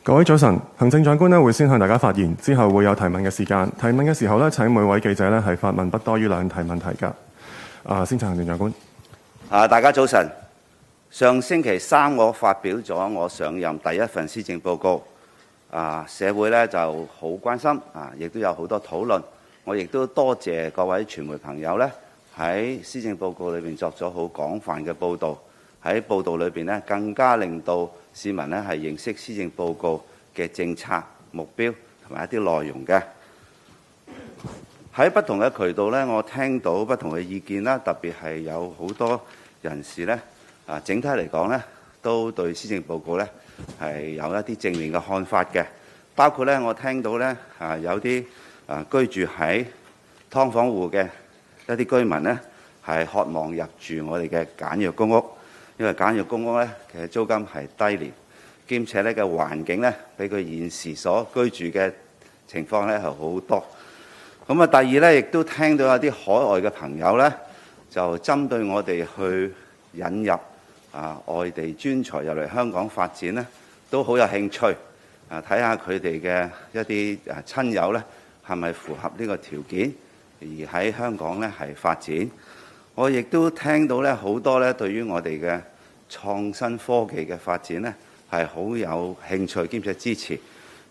各位早晨，行政長官會先向大家發言，之後會有提問嘅時間。提問嘅時候請每位記者係發問不多於2題問題㗎。先請行政長官。大家早晨。上星期三我發表咗我上任第一份施政報告。社會就好關心，亦都有好多討論。我亦都多謝各位傳媒朋友喺施政報告裏面作咗好廣泛嘅報導。喺報導裏面更加令到市民係認識施政報告嘅政策目標同埋一啲內容嘅。喺不同嘅渠道我聽到不同嘅意見啦，特別係有好多人士整體嚟講都對施政報告係有一啲正面嘅看法嘅。包括我聽到有啲居住喺劏房戶嘅一啲居民係渴望入住我哋嘅簡約公屋。因為簡約公屋其實租金係低廉，兼且嘅環境比佢現時所居住嘅情況係好多。咁第二亦都聽到有啲海外嘅朋友就針對我哋去引入外地專才入嚟香港發展都好有興趣。睇下佢哋嘅一啲親友係咪符合呢個條件，而喺香港係發展。我亦都聽到好多對於我哋嘅創新科技嘅發展係好有興趣兼且支持，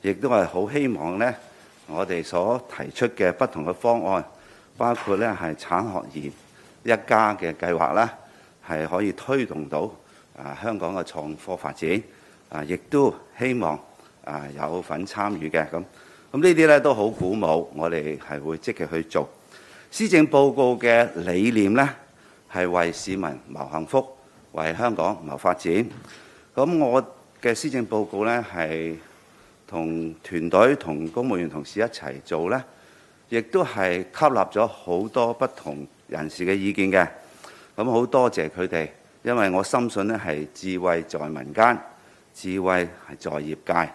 亦都係好希望我哋所提出嘅不同嘅方案，包括係產學研一家嘅計劃係可以推動到香港嘅創科發展，亦都希望有份參與嘅。咁呢啲都好鼓舞，我哋係會積極去做。施政報告嘅理念係為市民謀幸福，為香港謀發展。咁我嘅施政報告係同團隊同公務員同事一齊做亦都係吸納咗好多不同人士嘅意見嘅。咁好多謝佢哋，因為我深信係智慧在民間，智慧係在業界。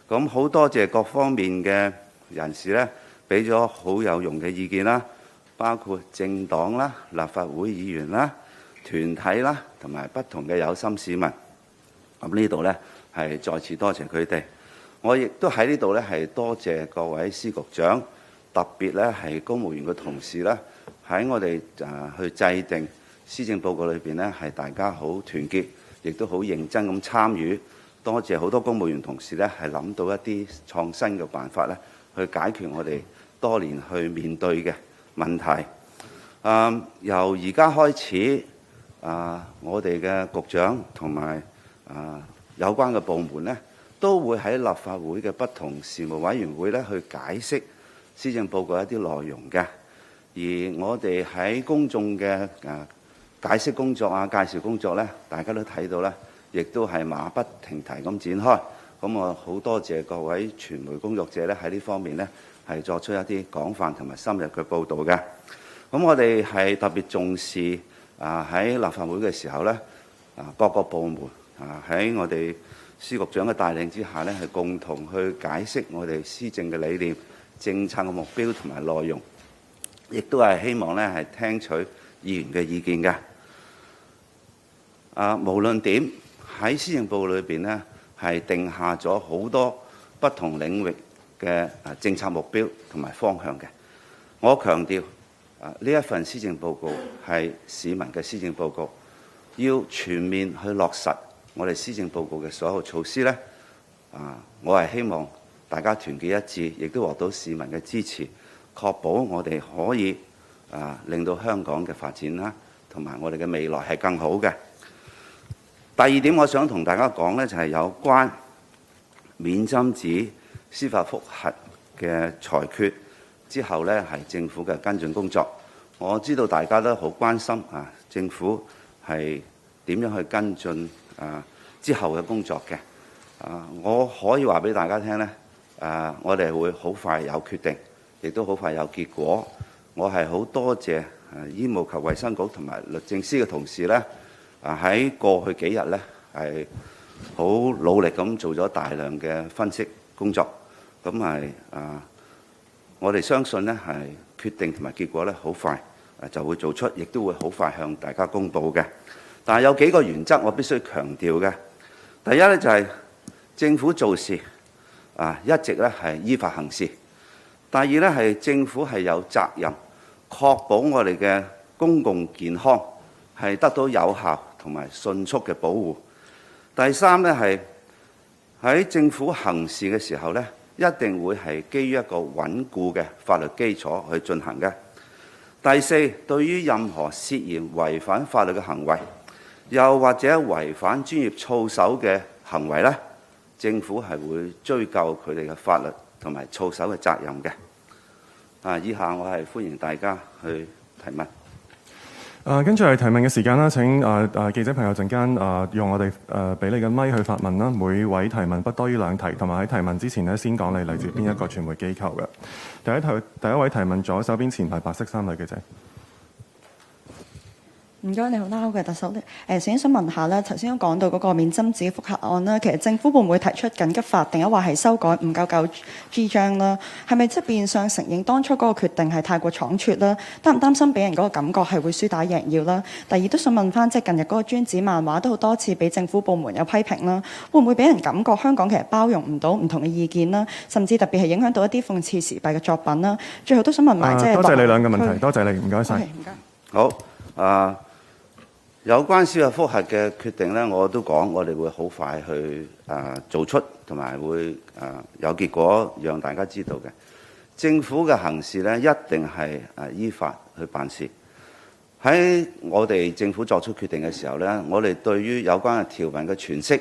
咁好多謝各方面嘅人士俾咗好有用嘅意見啦，包括政黨啦、立法會議員啦、團體啦，同埋不同嘅有心市民。咁呢度係再次多謝佢哋。我亦都喺呢度係多謝各位司局長，特別係公務員嘅同事喺我哋去制定施政報告裏邊係大家好團結，亦都好認真咁參與。多謝好多公務員同事係諗到一啲創新嘅辦法去解決我哋多年去面對嘅問題。由而家開始，我哋嘅局長同埋有關嘅部門都會喺立法會嘅不同事務委員會去解釋施政報告一啲內容嘅。而我哋喺公眾嘅解釋工作介紹工作大家都睇到亦都係馬不停蹄咁展開。咁我好多謝各位傳媒工作者喺呢方面係作出一啲廣泛同埋深入嘅報導嘅。咁我哋係特別重視喺立法會嘅時候各個部門喺我哋司局長嘅帶領之下係共同去解釋我哋施政嘅理念、政策嘅目標同埋內容，亦都係希望係聽取議員嘅意見嘅。無論點喺施政報告裏邊係定下咗好多不同領域嘅政策目標同埋方向嘅。我強調呢一份施政報告係市民嘅施政報告，要全面去落實我哋施政報告嘅所有措施我係希望大家團結一致，亦都獲到市民嘅支持，確保我哋可以令到香港嘅發展同埋我哋嘅未來係更好嘅。第二點，我想同大家講就係有關免針紙司法覆核嘅裁決之後係政府嘅跟進工作。我知道大家都好關心政府係點樣去跟進之後嘅工作嘅。我可以話俾大家聽我哋會好快有決定，亦都好快有結果。我係好多謝醫務及衛生局同埋律政司嘅同事喺過去幾日係好努力咁做咗大量嘅分析工作。咁我哋相信係決定同埋結果好快就會做出，亦都會好快向大家公佈嘅。但係有幾個原則我必須強調嘅。第一就係政府做事一直咧係依法行事。第二咧係政府係有責任確保我哋嘅公共健康係得到有效同埋迅速嘅保護。第三咧係喺政府行事嘅時候咧，一定會係基於一個穩固嘅法律基礎去進行嘅。第四，對於任何涉嫌違反法律嘅行為，又或者違反專業操守嘅行為咧，政府係會追究佢哋嘅法律同埋操守嘅責任嘅。以下我係歡迎大家去提問。跟住係提問嘅時間啦。請記者朋友陣間用我哋俾你嘅咪去發問啦。每位提問不多於2題，同埋喺提問之前呢，先講你嚟自邊一個傳媒機構嘅。第一位提問左手邊前排白色衫女記者。唔該，你好啦，嘅特首咧，首先想問下咧，頭先都講到嗰個免針紙覆核案啦，其實政府會唔會提出緊急法，定係話係修改599G 章啦？係咪即係變相承認當初嗰個決定係太過倉促啦？擔唔擔心俾人嗰個感覺係會輸打贏要啦？第二都想問翻，即係近日嗰個專子漫畫都好多次俾政府部門有批評啦，會唔會俾人感覺香港其實包容唔到唔同嘅意見啦？甚至特別係影響到一啲諷刺時弊嘅作品啦？最後都想問埋即係多謝你兩個問題，多謝你，唔該晒。唔該。好，有關司法覆核嘅決定呢，我都講，我哋會好快去做出，同埋會有結果，讓大家知道嘅。政府嘅行事呢，一定係依法去辦事。喺我哋政府作出決定嘅時候呢，我哋對於有關嘅條文嘅詮釋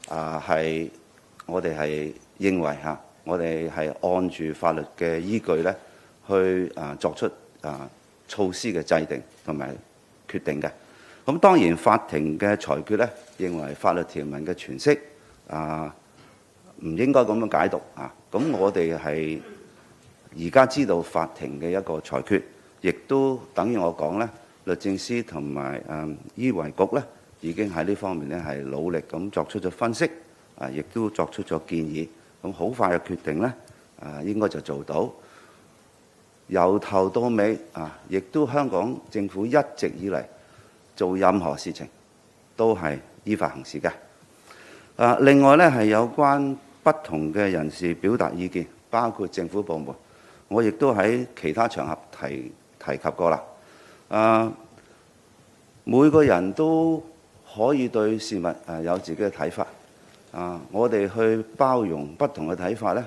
係我哋係認為我哋係按住法律嘅依據呢去作出措施嘅制定同埋決定嘅。咁當然法庭嘅裁決咧，認為法律條文嘅詮釋唔應該咁樣解讀咁我哋係而家知道法庭嘅一個裁決，亦都等於我講咧，律政司同埋醫衞局咧已經喺呢方面咧係努力咁作出咗分析，亦都作出咗建議。咁好快嘅決定咧應該就做到。由頭到尾亦都香港政府一直以嚟做任何事情都係依法行事嘅。另外咧係有關不同嘅人士表達意見，包括政府部門，我亦都喺其他場合提及過啦。每個人都可以對事物有自己嘅睇法。我哋去包容不同嘅睇法咧，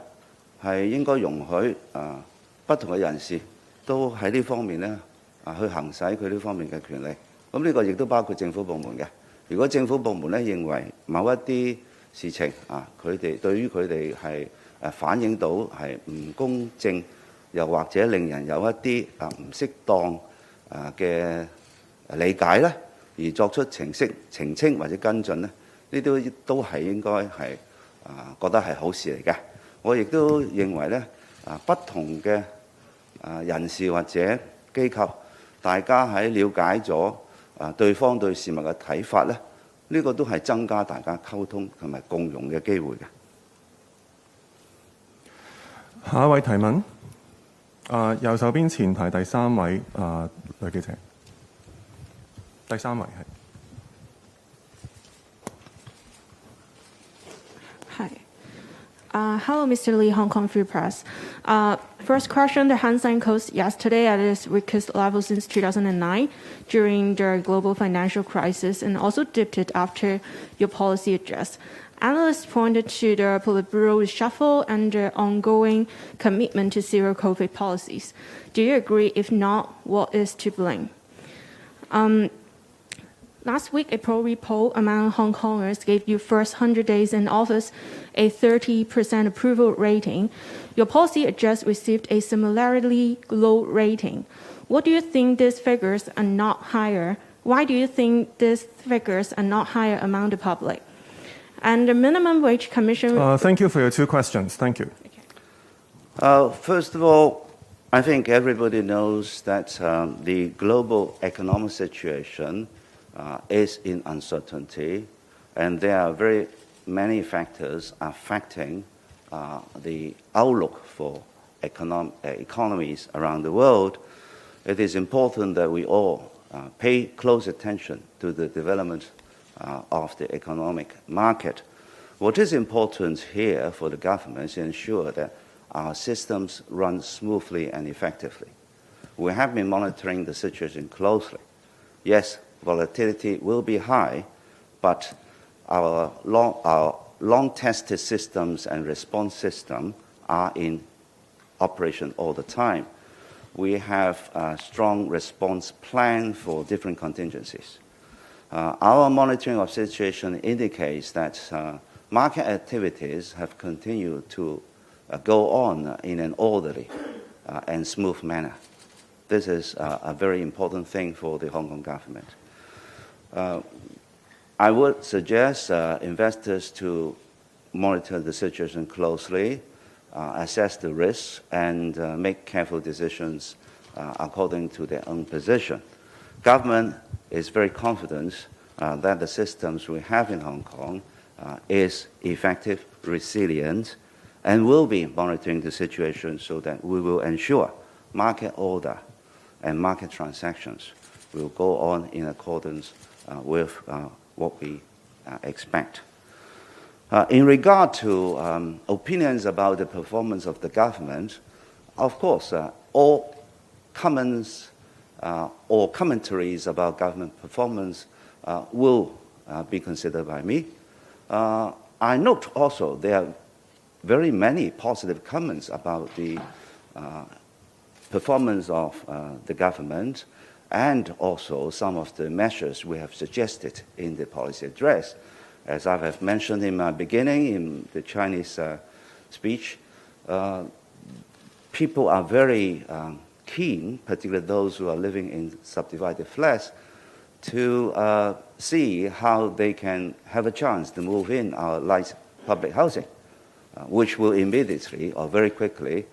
係應該容許不同嘅人士都喺呢方面咧去行使佢呢方面嘅權利。咁呢個亦都包括政府部門嘅。如果政府部門咧認為某一啲事情佢哋對於佢哋係反映到係唔公正，又或者令人有一啲唔適當嘅理解咧，而作出澄清或者跟進咧，呢啲都係應該係覺得係好事嚟嘅。我亦都認為咧不同嘅人士或者機構，大家喺了解咗對方對事物嘅睇法咧，呢個都係增加大家溝通同埋共融嘅機會嘅。下一位提問，右手邊前排第3位女記者，第3位係。Hello, Mr. Lee, Hong Kong Free Press. First question, the Hang Seng closed yesterday at its weakest level since 2009 during the global financial crisis and also dipped it after your policy address. Analysts pointed to the Politburo reshuffle and the ongoing commitment to zero COVID policies. Do you agree? If not, what is to blame? Last week, a poll among Hong Kongers gave you first 100 days in office a 30% approval rating. Your policy address received a similarly low rating. What do you think these figures are not higher? Why do you think these figures are not higher among the public? And the minimum wage commission... Thank you for your 2 questions. Thank you. Okay. First of all, I think everybody knows that the global economic situation is in uncertainty, and there are very many factors affecting the outlook for economies around the world. It is important that we all pay close attention to the development of the economic market. What is important here for the government is to ensure that our systems run smoothly and effectively. We have been monitoring the situation closely. Yes, volatility will be high, but our long-tested systems and response system are in operation all the time. We have a strong response plan for different contingencies. Our monitoring of situation indicates that market activities have continued to go on in an orderly and smooth manner. This is a very important thing for the Hong Kong government. I would suggest investors to monitor the situation closely, assess the risks, and make careful decisions according to their own position. Government is very confident that the systems we have in Hong Kong is effective, resilient, and will be monitoring the situation so that we will ensure market order and market transactions will go on in accordance with what we expect. In regard to opinions about the performance of the government, of course, all comments or commentaries about government performance will be considered by me. I note also there are very many positive comments about the performance of the government and also some of the measures we have suggested in the policy address. As I have mentioned in my beginning in the Chinese speech, people are very keen, particularly those who are living in subdivided flats, to see how they can have a chance to move in our light public housing, which will immediately or very quickly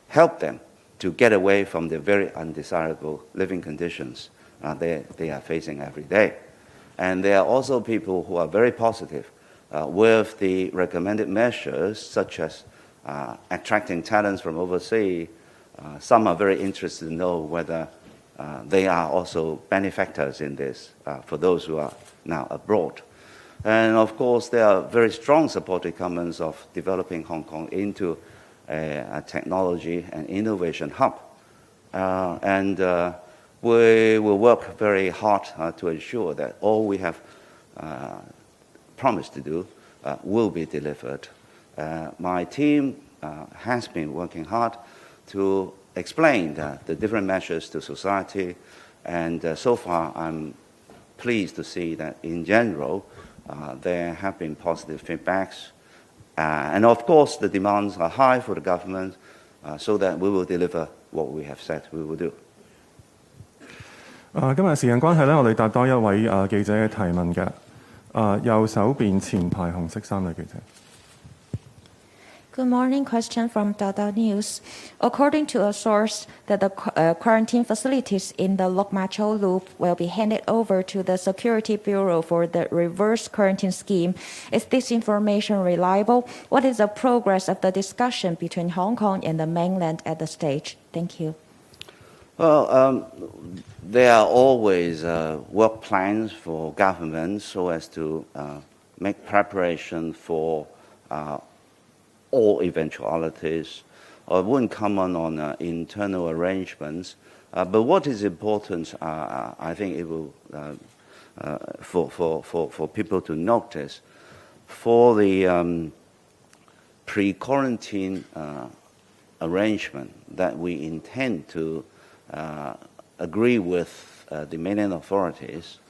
help them to get away from the very undesirable living conditions they are facing every day. And there are also people who are very positive with the recommended measures, such as attracting talents from overseas. Some are very interested to know whether they are also benefactors in this for those who are now abroad. And of course, there are very strong supportive comments of developing Hong Kong into a technology and innovation hub. We will work very hard to ensure that all we have promised to do will be delivered. My team has been working hard to explain the different measures to society, and so far I'm pleased to see that in general there have been positive feedbacks. And of course the demands are high for the government so that we will deliver what we have said we will do. 今日時間關係咧，我哋答多一位記者嘅提問嘅。右手邊前排紅色衫嘅記者。Good morning. Question from Dada News. According to a source, that the quarantine facilities in the Lok Ma Chau Loop will be handed over to the Security Bureau for the reverse quarantine scheme. Is this information reliable? What is the progress of the discussion between Hong Kong and the mainland at the stage? Thank you. Well, there are always work plans for government so as to make preparation for all eventualities. I wouldn't comment on internal arrangements, but what is important, I think it will for people to notice, for the pre-quarantine arrangement that we intend to agree with the mainland authorities,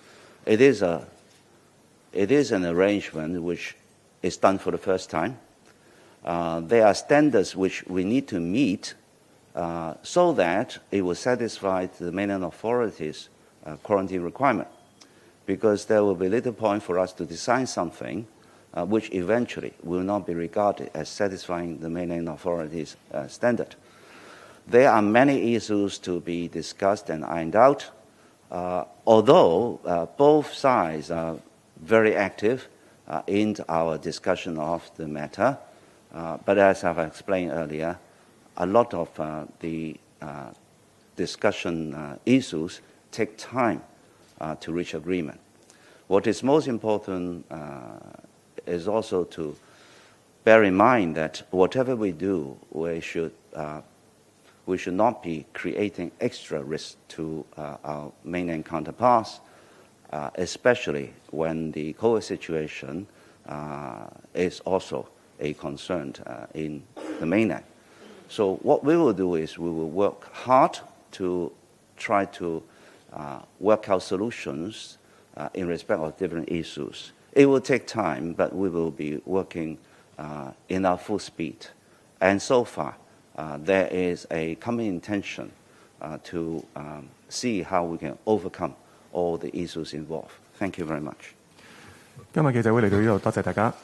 it is an arrangement which is done for the first time. There are standards which we need to meet so that it will satisfy the mainland authorities' quarantine requirement, because there will be little point for us to design something which eventually will not be regarded as satisfying the mainland authorities' standard. There are many issues to be discussed and ironed out, although both sides are very active in our discussion of the matter. But as I've explained earlier, a lot of the discussion issues take time to reach agreement. What is most important is also to bear in mind that whatever we do, we should not be creating extra risk to our mainland counterparts, especially when the COVID situation is also a concern in the mainland. So what we will do is we will work hard to try to work out solutions in respect of different issues. It will take time, but we will be working in our full speed. And so far, there is a common intention to see how we can overcome all the issues involved. Thank you very much. 今日記者會嚟到呢度，多謝大家。